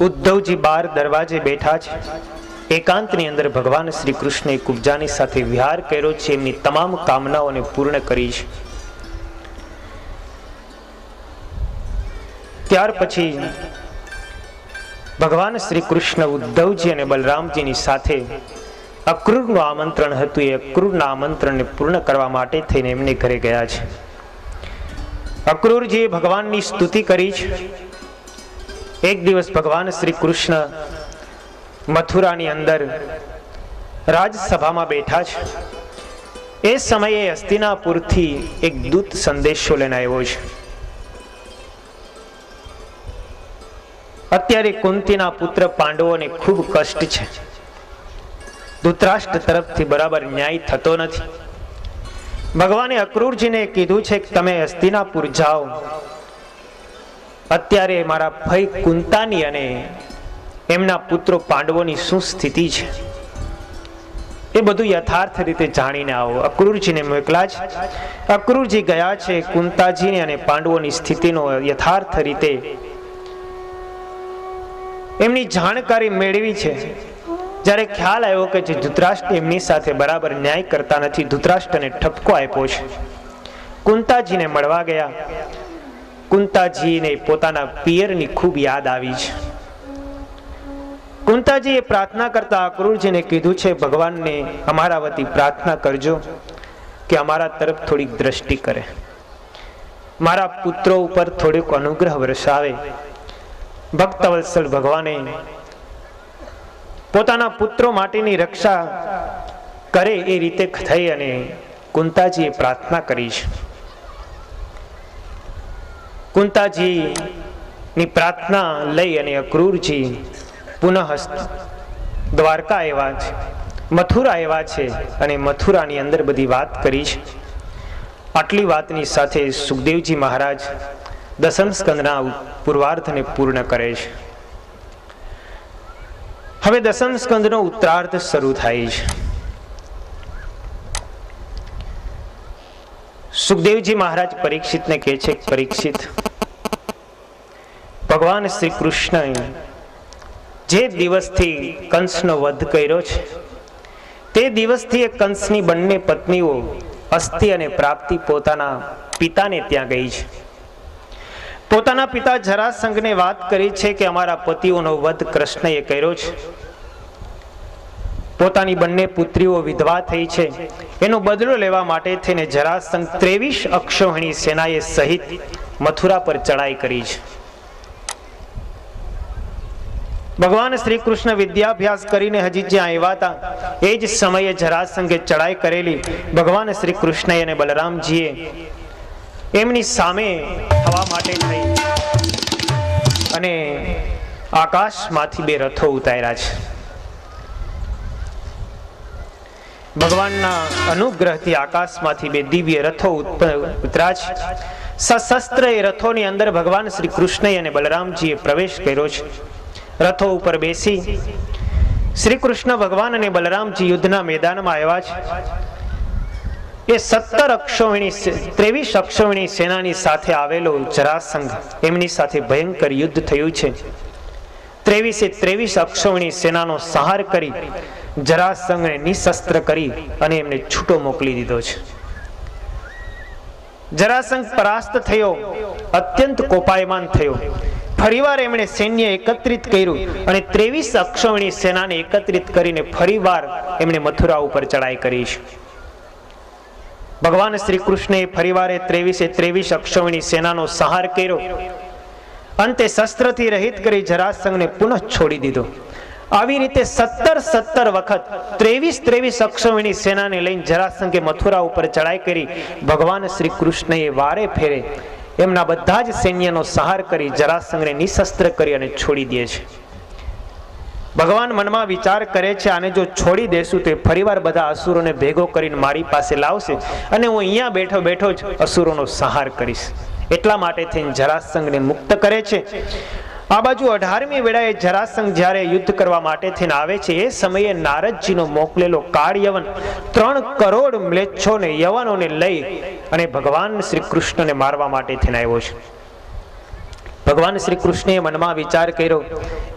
ઉદ્ધવજી બહાર દરવાજે બેઠા છે. એકાંતની અંદર ભગવાન શ્રી કૃષ્ણે કુબ્જાની સાથે વિહાર કર્યો છે, એમની તમામ કામનાઓને પૂર્ણ કરી છે. ત્યાર પછી ભગવાન શ્રી કૃષ્ણ ઉદ્ધવજી અને બલરામજીની સાથે અક્રૂરનું આમંત્રણ હતું, એ અક્રૂરના આમંત્રણને પૂર્ણ કરવા માટે થઈને એમને ઘરે ગયા છે. અક્રૂરજીએ ભગવાનની સ્તુતિ કરી છે. એક દિવસ ભગવાન શ્રી કૃષ્ણ મથુરાની અંદર રાજસભામાં બેઠા છે. એ સમયે હસ્તિનાપુરથી એક દૂત સંદેશો લઈને આવ્યો છે. અત્યારે કુંતીના પુત્ર પાંડવોને ખૂબ કષ્ટ છે. ધૃતરાષ્ટ્ર તરફથી બરાબર ન્યાય થતો નથી. ભગવાને અક્રૂરજીને કીધું છે કે તમે હસ્તિનાપુર જાઓ. અત્યારે મારા ભાઈ કુંતાની અને એમના પુત્રો પાંડવોની શું સ્થિતિ છે એ બધું યથાર્થ રીતે જાણીને આવો. અક્રૂરજીને મોકલા છે. અક્રૂરજી ગયા છે, કુંતાજીની અને પાંડવોની સ્થિતિનો યથાર્થ રીતે એમની જાણકારી મેળવી છે. જ્યારે ખ્યાલ આવ્યો કે જે ધૃતરાષ્ટ્ર એમની સાથે બરાબર ન્યાય કરતા નથી, ધૃતરાષ્ટ્રને ઠપકો આપ્યો છે. કુંતાજીને મળવા ગયા. કુંતાજીને પોતાના પિયરની ખૂબ યાદ આવી છે. કુંતાજીએ પ્રાર્થના કરતા અક્રૂરજીને કીધું છે ભગવાનને અમારા વતી પ્રાર્થના કરજો કે અમારા તરફ થોડીક દ્રષ્ટિ કરે, મારા પુત્રો ઉપર થોડુંક અનુગ્રહ વરસાવે. ભક્તવત્સલ ભગવાને પોતાના પુત્રો માટેની રક્ષા કરે એ રીતે થઈ અને કુંતાજીએ પ્રાર્થના કરી છે. કુંતાજીની પ્રાર્થના લઈ અને અક્રૂરજી પુનઃ દ્વારકા આવ્યા છે, મથુરા આવ્યા છે અને મથુરાની અંદર બધી વાત કરી છે. આટલી વાતની સાથે સુખદેવજી મહારાજ દસમ સ્કંદના પૂર્વાર્ધને પૂર્ણ કરે છે. હવે દસમ સ્કંદનો ઉત્તરાર્ધ શરૂ થાય છે. સુખદેવજી મહારાજ પરીક્ષિતને કહે છે, પરીક્ષિત, ભગવાન શ્રી કૃષ્ણએ જે દિવસથી કંસનો વધ કર્યો છે તે દિવસથી એ કંસની બંને પત્નીઓ અસ્થિ અને પ્રાપ્તિ પોતાના પિતાને ત્યાં ગઈ છે. પોતાના પિતા જરાસંઘને વાત કરી છે કે અમારા પતિઓનો વધ કૃષ્ણએ કર્યો છે, પોતાની બંને પુત્રીઓ વિધવા થઈ છે, એનો બદલો લેવા માટે થઈને જરાસંઘ 23 અક્ષોહિણી સેનાએ સહિત મથુરા પર ચડાઈ કરી છે. ભગવાન શ્રી કૃષ્ણ વિદ્યાભ્યાસ કરીને હજી જ્યાં આવ્યા હતા એ જ સમયે જરાસંઘે ચડાઈ કરેલી. ભગવાન શ્રી કૃષ્ણ અને બલરામજીએ એમની સામે થવા માટે થઈ અને આકાશમાંથી 2 રથો ઉતાર્યા છે. ભગવાનના અનુગ્રહથી આકાશમાંથી 2 દિવ્ય રથો ઉતર્યા છે. સશસ્ત્ર એ રથોની અંદર ભગવાન શ્રી કૃષ્ણ અને બલરામજીએ પ્રવેશ કર્યો છે. રથો ઉપર બેસી શ્રી કૃષ્ણ ભગવાન અને બલરામજી યુદ્ધના મેદાનમાં આવ્યા છે. એ 17 અક્ષોહિણી 23 અક્ષોહિણી સેનાની સાથે આવેલો જરાસંઘ, એમની સાથે ભયંકર યુદ્ધ થયું છે. 23 અક્ષોહિણી સેનાનો સંહાર કરી જરાસંઘને નિશસ્ત્ર કરી અને એમને છૂટો મોકલી દીધો છે. જરાસંઘ પરાસ્ત થયો, અત્યંત કોપાયમાન થયો. ફરીવાર એમણે સૈન્ય એકત્રિત કર્યું અને 23 અક્ષોહિણી સેનાને એકત્રિત કરીને ફરીવાર એમણે મથુરા ઉપર ચડાઈ કરી છે. ભગવાન શ્રી કૃષ્ણએ ફરીવારે 23 અક્ષોહિણી સેનાનો સંહાર કર્યો. અંતે શસ્ત્રથી રહિત કરી જરાસંઘને પુનઃ છોડી દીધો. આવી રીતે 17 વખત 23 અક્ષોહિણી સેનાને લઈને જરાસંઘે મથુરા ઉપર ચડાઈ કરી. ભગવાન શ્રી કૃષ્ણએ વારે ફેરે એમના બધા જ સૈન્યનો સંહાર કરી જરાસંઘને નિશસ્ત્ર કરી અને છોડી દે છે. ભગવાન મનમાં વિચાર કરે છે, આને જો છોડી દેશું તો ફરીવાર બધા અસુરોને ભેગો કરીને મારી પાસે લાવશે અને હું અહીંયા બેઠો બેઠો જ અસુરોનો સંહાર કરીશ. એટલા માટે થઈને જરાસંઘને મુક્ત કરે છે. આ બાજુ 18મી વેળાએ જરાસંઘ જ્યારે યુદ્ધ કરવા માટે થઈને આવે છે એ સમયે નારદજીનો મોકલેલો કાળ યવન 3 કરોડ મ્લેચ્છોને યવનોને લઈ અને ભગવાન શ્રી કૃષ્ણને મારવા માટે થઈને આવ્યો છે. ભગવાન શ્રી કૃષ્ણએ મનમાં વિચાર કર્યો,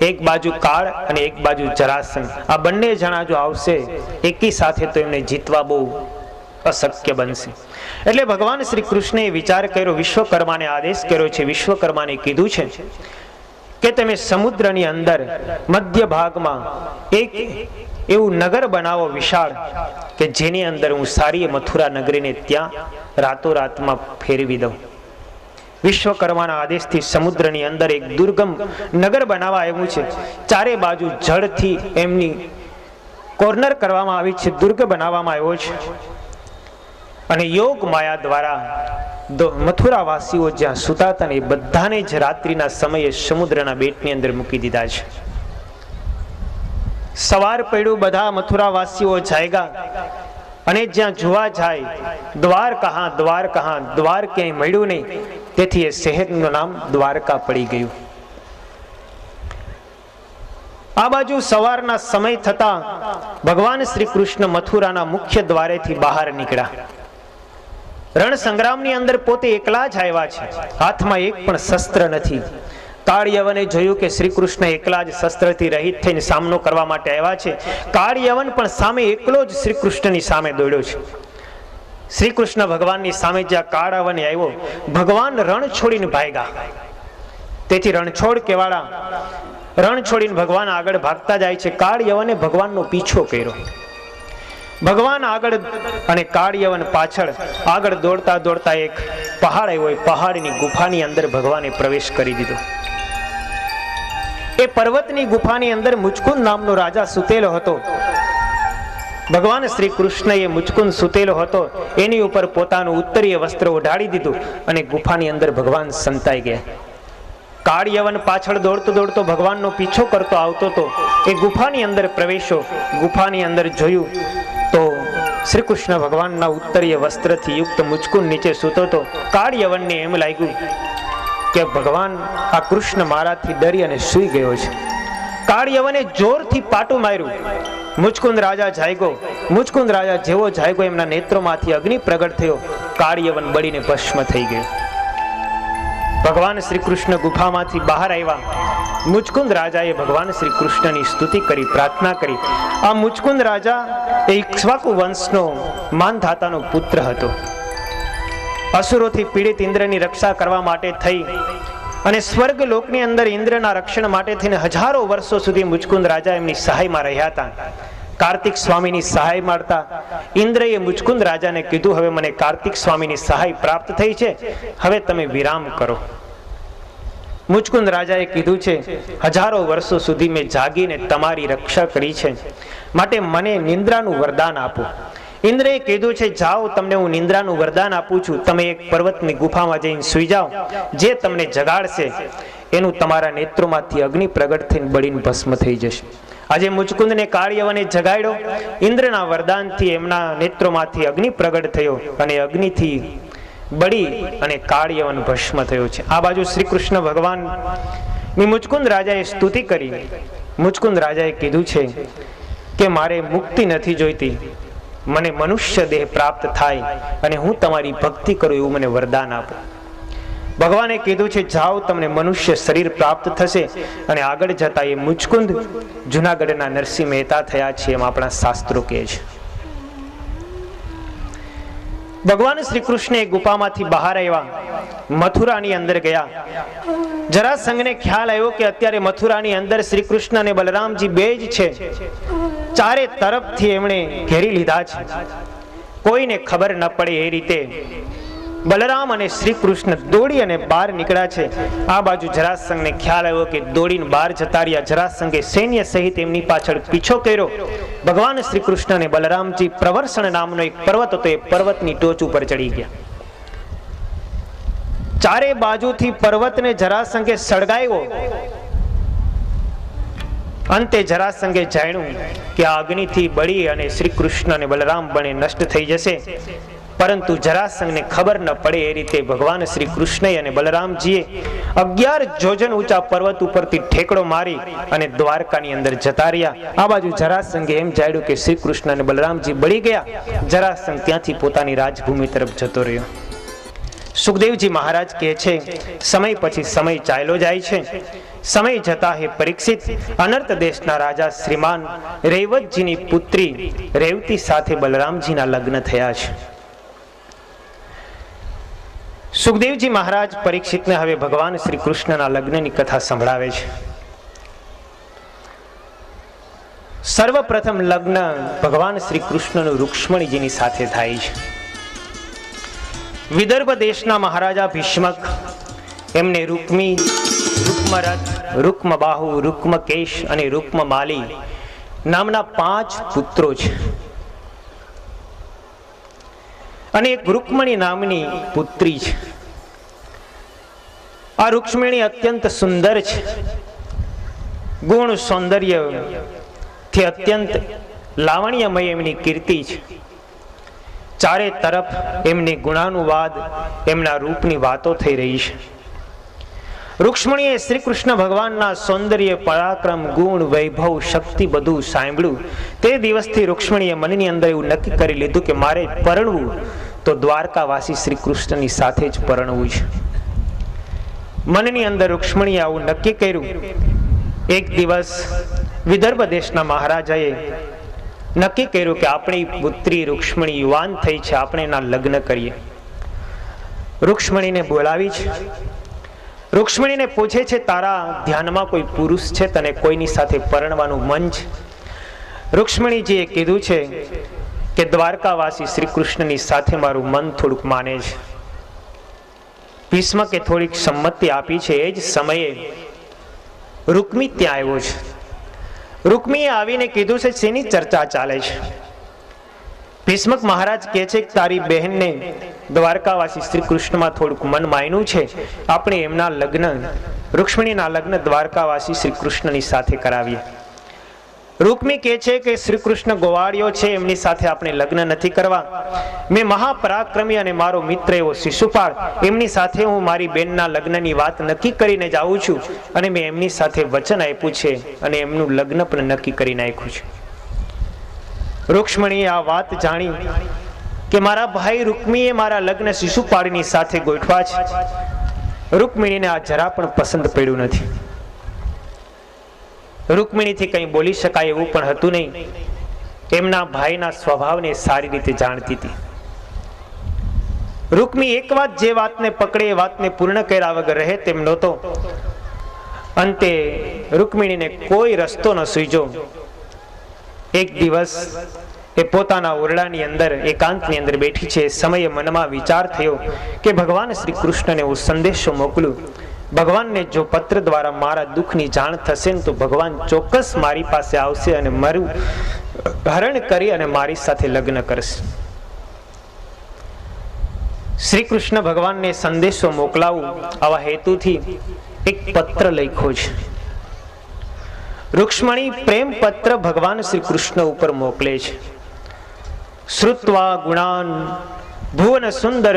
એક બાજુ કાળ અને એક બાજુ જરાસંઘ, આ બંને જણા જો આવશે એકી સાથે તો એમને જીતવા બહુ અશક્ય બનશે. એટલે ભગવાન શ્રી કૃષ્ણએ વિચાર કર્યો, વિશ્વકર્માને આદેશ કર્યો છે. વિશ્વકર્માને કીધું છે કે તમે સમુદ્રની અંદર મધ્ય ભાગમાં એક એવું નગર બનાવો વિશાળ કે જેની અંદર હું સારી મથુરા નગરીને ત્યાં રાતોરાતમાં ફેરવી દઉં. વિશ્વકર્માના આદેશથી સમુદ્રની અંદર એક દુર્ગમ નગર બનાવવા આવ્યું છે. ચારે બાજુ જળથી એમની કોર્નર કરવામાં આવી છે, દુર્ગ બનાવવામાં આવ્યો છે અને યોગ માયા દ્વારા મથુરાવાસીઓ જ્યાં સુતા હતા ને એ બધાને જ રાત્રિના સમયે સમુદ્રના બેટની અંદર મૂકી દીધા છે. સવાર પડ્યું, બધા મથુરાવાસીઓ જાગ્યા અને જ્યાં જોવા જાય દ્વાર કહાં દ્વાર ક્યાંય મળ્યું નહીં. તેથી એ શહેરનું નામ દ્વારકા પડી ગયું. આ બાજુ સવારના સમય થતા ભગવાન શ્રી કૃષ્ણ મથુરાના મુખ્ય દ્વારેથી બહાર નીકળ્યા. રણ સંગ્રામની અંદર પોતે એકલા જ આવ્યા છે, હાથમાં એક પણ શસ્ત્ર નથી. કાળ યવને જોયું કે શ્રી કૃષ્ણ એકલા જ શસ્ત્રથી રહિત થઈને સામનો કરવા માટે આવ્યા છે. કાળ યવન પણ સામે એકલો જ શ્રી કૃષ્ણની સામે દોડ્યો છે. શ્રી કૃષ્ણ ભગવાનની સામે જ્યાં કાળ યવન આવ્યો, ભગવાન રણ છોડીને ભાગ્યા. તેથી રણછોડ કેવાળા રણ છોડીને ભગવાન આગળ ભાગતા જાય છે. કાળ યવને ભગવાનનો પીછો કર્યો. ભગવાન આગળ અને કાળયવન પાછળ આગળ દોડતા દોડતા એક પહાડ આવ્યો. એ પહાડની ગુફાની અંદર ભગવાને પ્રવેશ કરી દીધો. એ પર્વતની ગુફાની અંદર મુચકુંદ નામનો રાજા સૂતેલો હતો. ભગવાન શ્રી કૃષ્ણએ મુચકુંદ સૂતેલો હતો એની ઉપર પોતાનું ઉત્તરીય વસ્ત્ર ઓઢાડી દીધું અને ગુફાની અંદર ભગવાન સંતાઈ ગયા. કાળયવન પાછળ દોડતો દોડતો ભગવાનનો પીછો કરતો આવતો હતો. એ ગુફાની અંદર પ્રવેશો. ગુફાની અંદર જોયું તો શ્રી કૃષ્ણ ભગવાનના ઉત્તરીય વસ્ત્રથી યુક્ત મુચકુંદ નીચે સૂતો હતો. કાળયવનને એમ લાગ્યું કે ભગવાન આ કૃષ્ણ મારાથી ડરી અને સૂઈ ગયો છે. કાળયવને જોરથી પાટું માર્યું. મુચકુંદ રાજા જાગ્યો. મુચકુંદ રાજા જેવો જાગ્યો એમના નેત્રોમાંથી અગ્નિ પ્રગટ થયો. કાળયવન બળીને ભસ્મ થઈ ગયો. ભગવાન શ્રી કૃષ્ણ ગુફામાંથી બહાર આવ્યા. મુચકુંદ રાજાએ ભગવાન શ્રી કૃષ્ણની સ્તુતિ કરી, પ્રાર્થના કરી. આ મુચકુંદ રાજા એ ઇક્ષ્વાકુ વંશનો માનધાતાનો પુત્ર હતો. અસુરોથી પીડિત ઇન્દ્રની રક્ષા કરવા માટે થઈ અને સ્વર્ગ લોકની અંદર ઇન્દ્રના રક્ષણ માટે થઈને હજારો વર્ષો સુધી મુચકુંદ રાજા એમની સહાયમાં રહ્યા હતા. કાર્તિક સ્વામીની સહાય મળતા ઇન્દ્રએ મુચકુંદ રાજાને કીધું, હવે મને કાર્તિક સ્વામીની સહાય પ્રાપ્ત થઈ છે, હવે તમે વિરામ કરો. મુચકુંદ રાજાએ કીધું છે, હજારો વર્ષો સુધી મેં જાગીને તમારી રક્ષા કરી છે, માટે મને નિંદ્રાનું વરદાન આપો. ઇન્દ્રએ કીધું છે, જાઓ, તમને હું નિંદ્રાનું વરદાન આપું છું. તમે એક પર્વતની ગુફામાં જઈને સૂઈ જાઓ. જે તમને જગાડશે એનું તમારા નેત્રોમાંથી અગ્નિ પ્રગટ થઈને બળીને ભસ્મ થઈ જશે. આજે મુચકુંદને કાળયવને જગાડ્યો. ઇન્દ્રના વરદાનથી એમના નેત્રોમાંથી અગ્નિ પ્રગટ થયો અને અગ્નિથી બળી અને કાળયવન ભસ્મ થયો છે. આ બાજુ શ્રી કૃષ્ણ ભગવાન મુચકુંદ રાજાએ સ્તુતિ કરી. મુચકુંદ રાજાએ કીધું છે કે મારે મુક્તિ નથી જોઈતી, મને મનુષ્ય દેહ પ્રાપ્ત થાય અને હું તમારી ભક્તિ કરું એવું મને વરદાન આપો. ભગવાને કીધું છે, જાઓ, તમને મનુષ્ય શરીર પ્રાપ્ત થશે. અને આગળ જતા એ મુચકુંદ જુનાગઢના નરસિંહ મહેતા થયા છે એમ આપણા શાસ્ત્રો કહે છે. ભગવાન શ્રી કૃષ્ણ ગુફામાંથી બહાર આવ્યા, મથુરાની અંદર ગયા. જરાસંઘને ખ્યાલ આવ્યો કે અત્યારે મથુરાની અંદર શ્રી કૃષ્ણ અને બલરામજી બે જ છે. ચારે તરફથી એમણે ઘેરી લીધા છે. કોઈને ખબર ન પડે એ રીતે બલરામ અને શ્રી કૃષ્ણ દોડી અને બહાર નીકળ્યા છે. આ બાજુ જરાસંઘને ખ્યાલ આવ્યો કે દોડીને બહાર જતા રહ્યા. જરાસંઘે સૈન્ય સહિત એમની પાછળ પીછો કર્યો. ભગવાન શ્રી કૃષ્ણ અને બલરામજી પ્રવર્ષણ નામનો એક પર્વત હતો, એ પર્વતની ટોચ ઉપર ચડી ગયા. ચારે બાજુથી પર્વતને જરાસંઘે સળગાવ્યો. અંતે જરાસંઘે જાણ્યું કે આ અગ્નિથી બળી અને શ્રી કૃષ્ણ અને બલરામ બને નષ્ટ થઈ જશે. પરંતુ જરાસંઘને ખબર ન પડે એ રીતે ભગવાન શ્રી કૃષ્ણ અને બલરામજીએ 11 જોજન ઊંચા પર્વત ઉપરથી ઠેકડો મારી અને દ્વારકાની અંદર જતા રહ્યા. આ બાજુ જરાસંઘે એમ જાણ્યું કે શ્રી કૃષ્ણ અને બલરામજી બળી ગયા. જરાસંઘ ત્યાંથી પોતાની રાજભૂમિ તરફ જતો રહ્યો. સુખદેવજી મહારાજ કહે છે, સમય પછી સમય ચાલ્યો જાય છે. સમય જતા હે પરીક્ષિત, અનર્ત દેશના રાજા શ્રીમાન રૈવતજીની પુત્રી રેવતી સાથે બલરામજીના લગ્ન થયા છે. સુખદેવજી મહારાજ પરીક્ષિતને હવે ભગવાન શ્રી કૃષ્ણના લગ્નની કથા સંભળાવે છે. સર્વપ્રથમ લગ્ન ભગવાન શ્રી કૃષ્ણનું રૂક્ષ્મણીજીની સાથે થાય છે. વિદર્ભ દેશના મહારાજા ભીષ્મક એમને રૂક્મી, રૂક્મરથ, રૂક્મબાહુ, રૂક્મકેશ અને રૂક્મમાલી નામના 5 પુત્રો છે. અને એક રૂક્મણી નામની પુત્રી છે. આ રૂક્ષ્મણી અત્યંત સુંદર છે. ગુણ સૌંદર્ય થી અત્યંત લાવણ્યમય એમની કીર્તિ છે. ચારે તરફ એમની ગુણાનુવાદ, એમના રૂપની વાતો થઈ રહી છે. રૂક્ષ્મણીએ શ્રી કૃષ્ણ ભગવાનના સૌંદર્ય, પરાક્રમ, ગુણ, વૈભવ, શક્તિ બધું સાંભળ્યું. તે દિવસથી રૂક્ષ્મણીએ મનની અંદર એવું નક્કી કરી લીધું કે મારે પરણવું તો દ્વારકાવાસી શ્રી કૃષ્ણની સાથે જ પરણવું છે. મનની અંદર રૂક્ષ્મણીએ આવું નક્કી કર્યું. એક દિવસ વિદર્ભ દેશના મહારાજાએ નક્કી કર્યું કે આપણી પુત્રી રૂક્ષ્મણી યુવાન થઈ છે, આપણે એના લગ્ન કરીએ. રૂક્ષ્મણીને બોલાવી છે. રૂક્ષ્મણીને પૂછે છે, તારા ધ્યાનમાં કોઈ પુરુષ છે, તને કોઈની સાથે પરણવાનું મન છે? રૂક્ષ્મણીજીએ કીધું છે કે દ્વારકાવાસી શ્રી કૃષ્ણની સાથે મારું મન થોડુંક માને છે. ભીષ્મકે થોડીક સંમતિ આપી છે. એ જ સમયે રૂકમી ત્યાં આવ્યો છે. રૂકમીએ આવીને કીધું છે શેની ચર્ચા ચાલે છે? ભીષ્મક મહારાજ કહે છે કે તારી બહેનને દ્વારકાવાસી શ્રી કૃષ્ણમાં થોડુંક મન માન્યું છે, આપણે એમના લગ્ન, રૂક્ષ્મણીના લગ્ન દ્વારકાવાસી શ્રી કૃષ્ણની સાથે કરાવીએ. રૂકમી કહે છે કે શ્રી કૃષ્ણ ગોવાળિયો છે, એમની સાથે આપણે લગ્ન નથી કરવા. મેં મહાપરાક્રમી અને મારો મિત્ર એવો શિશુપાળ, એમની સાથે હું મારી બેનના લગ્નની વાત નક્કી કરીને જાઉં છું અને મેં એમની સાથે વચન આપ્યું છે અને એમનું લગ્ન પણ નક્કી કરી નાખ્યું છે. રૂક્ષ્મણીએ આ વાત જાણી કે મારા ભાઈ રૂકમીએ મારા લગ્ન શિશુપાળની સાથે ગોઠવા છે. રૂકમિણીને આ જરા પણ પસંદ પડ્યું નથી. રૂકમિણીથી કંઈ બોલી શકાય એવું પણ હતું નહીં. એમના ભાઈના સ્વભાવને સારી રીતે જાણતી હતી. રૂકમી એક વાત જે વાતને પકડે એ વાતને પૂર્ણ કર્યા વગર રહે તેમ નહોતો. અંતે રૂકમિણીને કોઈ રસ્તો ન સૂઝ્યો. એક દિવસ એ પોતાના ઓરડાની અંદર એકાંતની અંદર બેઠી છે. સમયે મનમાં વિચાર થયો કે ભગવાન શ્રી કૃષ્ણને હું સંદેશો મોકલું. ભગવાનને જો પત્ર દ્વારા મારા દુઃખની જાણ થશે ને તો ભગવાન ચોક્કસ મારી પાસે આવશે અને મારું હરણ કરી અને મારી સાથે લગ્ન કરશે. શ્રી કૃષ્ણ ભગવાનને સંદેશો મોકલાવું આવા હેતુથી એક પત્ર લખ્યો છે. રૂક્ષ્મણી પ્રેમ પત્ર ભગવાન શ્રી કૃષ્ણ ઉપર મોકલે છે. શ્રુત્વા ગુણાન ભુવન સુંદર